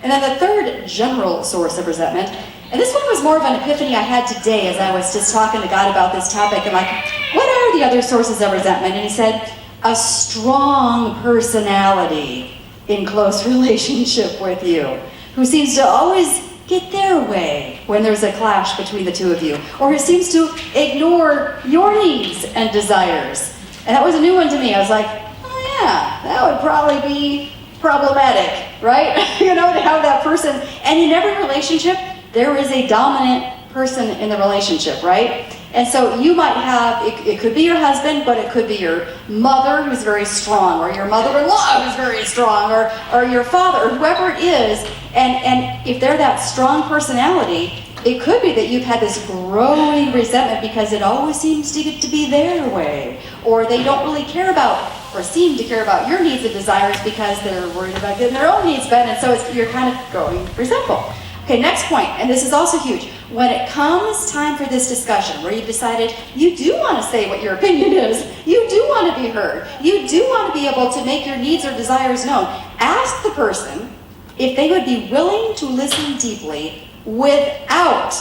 And then the third general source of resentment, and this one was more of an epiphany I had today as I was just talking to God about this topic, and like, what are the other sources of resentment? And he said, a strong personality in close relationship with you, who seems to always get their way when there's a clash between the two of you, or who seems to ignore your needs and desires. And that was a new one to me. I was like, oh yeah, that would probably be problematic, right? To have that person. And in every relationship, there is a dominant person in the relationship, right? And so you might have, it could be your husband, but it could be your mother who's very strong, or your mother-in-law who's very strong, or your father, or whoever it is. And if they're that strong personality, it could be that you've had this growing resentment because it always seems to get to be their way, or they don't really care about, or seem to care about your needs and desires because they're worried about getting their own needs met, and so you're kind of growing resentful. Okay, next point, and this is also huge. When it comes time for this discussion, where you've decided you do want to say what your opinion is, you do want to be heard, you do want to be able to make your needs or desires known, ask the person if they would be willing to listen deeply without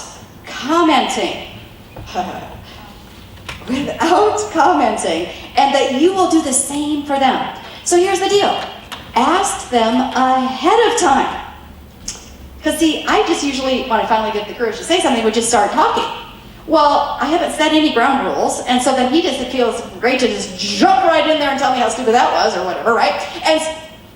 commenting. Without commenting, and that you will do the same for them. So here's the deal. Ask them ahead of time. Because see, I just usually, when I finally get the courage to say something, would just start talking. Well, I haven't set any ground rules, and so then it feels great to just jump right in there and tell me how stupid that was, or whatever, right?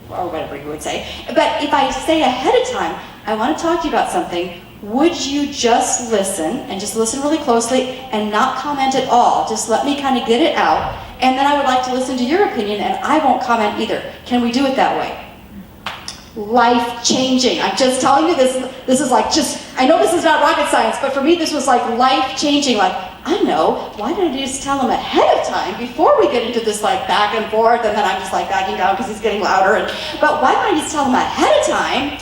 Or whatever you would say. But if I say ahead of time, I want to talk to you about something, would you just listen, and just listen really closely, and not comment at all? Just let me kind of get it out, and then I would like to listen to your opinion, and I won't comment either. Can we do it that way? Life-changing. I'm just telling you this is like I know this is not rocket science, but for me this was like life-changing. Like, I know, why didn't I just tell him ahead of time before we get into this like back and forth, and then I'm just like backing down because he's getting louder. But why don't I just tell him ahead of time,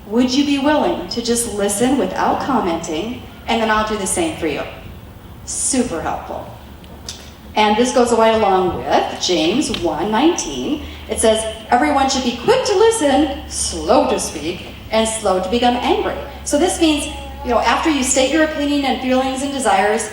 would you be willing to just listen without commenting, and then I'll do the same for you? Super helpful. And this goes right along with James 1:19. It says, everyone should be quick to listen, slow to speak, and slow to become angry. So this means, after you state your opinion and feelings and desires,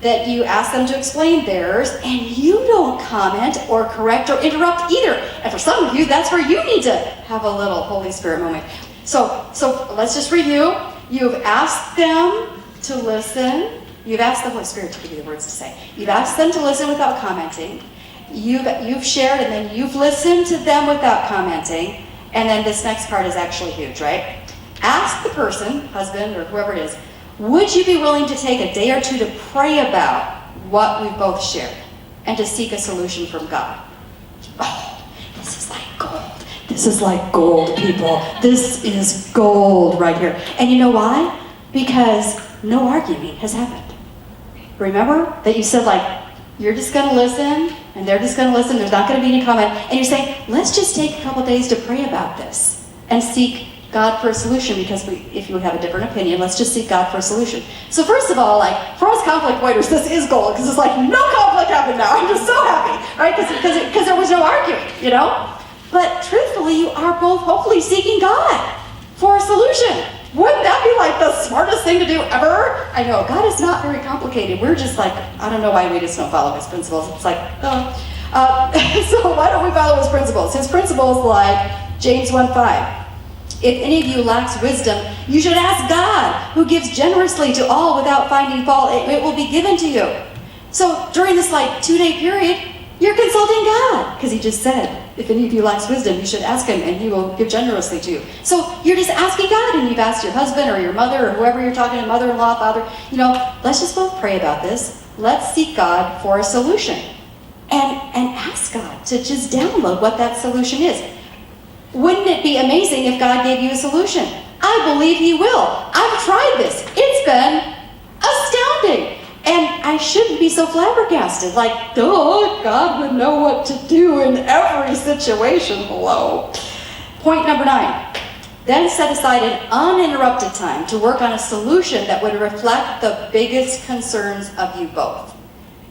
that you ask them to explain theirs, and you don't comment or correct or interrupt either. And for some of you, that's where you need to have a little Holy Spirit moment. So let's just review. You've asked them to listen. You've asked the Holy Spirit to give you the words to say. You've asked them to listen without commenting. You've shared, and then you've listened to them without commenting. And then this next part is actually huge, right? Ask the person, husband or whoever it is, would you be willing to take a day or two to pray about what we've both shared and to seek a solution from God? Oh, this is like gold. This is like gold, people. This is gold right here. And you know why? Because no arguing has happened. Remember that you said you're just going to listen, and they're just going to listen, there's not going to be any comment, and you're saying, let's just take a couple days to pray about this and seek God for a solution, because if you have a different opinion, let's just seek God for a solution. So first of all, for us conflict avoiders, this is gold, because it's no conflict happened now. I'm just so happy, right? Because there was no arguing, But truthfully, you are both hopefully seeking God for a solution. Wouldn't that be the smartest thing to do ever? I know, God is not very complicated. We're just I don't know why we just don't follow his principles. It's so why don't we follow his principles? His principles James 1:5. If any of you lacks wisdom, you should ask God, who gives generously to all without finding fault. It will be given to you. So during this 2-day period, you're consulting God, because he just said, if any of you lacks wisdom, you should ask him, and he will give generously to you. So you're just asking God, and you've asked your husband or your mother or whoever you're talking to, mother-in-law, father, let's just both pray about this. Let's seek God for a solution. And ask God to just download what that solution is. Wouldn't it be amazing if God gave you a solution? I believe he will. I've tried this. It's been astounding. And I shouldn't be so flabbergasted. God would know what to do in every situation. Hello. Point number 9. Then set aside an uninterrupted time to work on a solution that would reflect the biggest concerns of you both.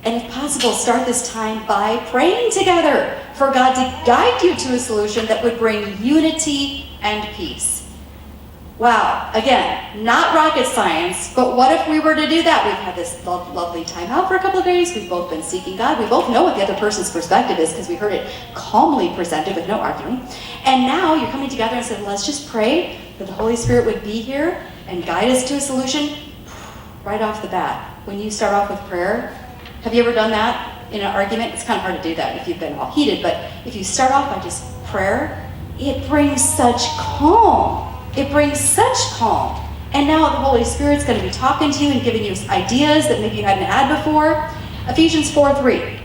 And if possible, start this time by praying together for God to guide you to a solution that would bring unity and peace. Wow, again, not rocket science, but what if we were to do that? We've had this lovely time out for a couple of days. We've both been seeking God. We both know what the other person's perspective is because we heard it calmly presented with no arguing. And now you're coming together and saying, let's just pray that the Holy Spirit would be here and guide us to a solution right off the bat. When you start off with prayer, have you ever done that in an argument? It's kind of hard to do that if you've been all heated, but if you start off by just prayer, it brings such calm. It brings such calm. And now the Holy Spirit's going to be talking to you and giving you ideas that maybe you hadn't had before. Ephesians 4:3.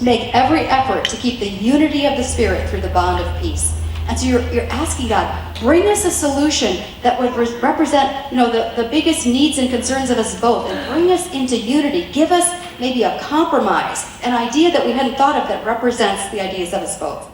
Make every effort to keep the unity of the Spirit through the bond of peace. And so you're asking God, bring us a solution that would represent, the biggest needs and concerns of us both, and bring us into unity. Give us maybe a compromise, an idea that we hadn't thought of that represents the ideas of us both.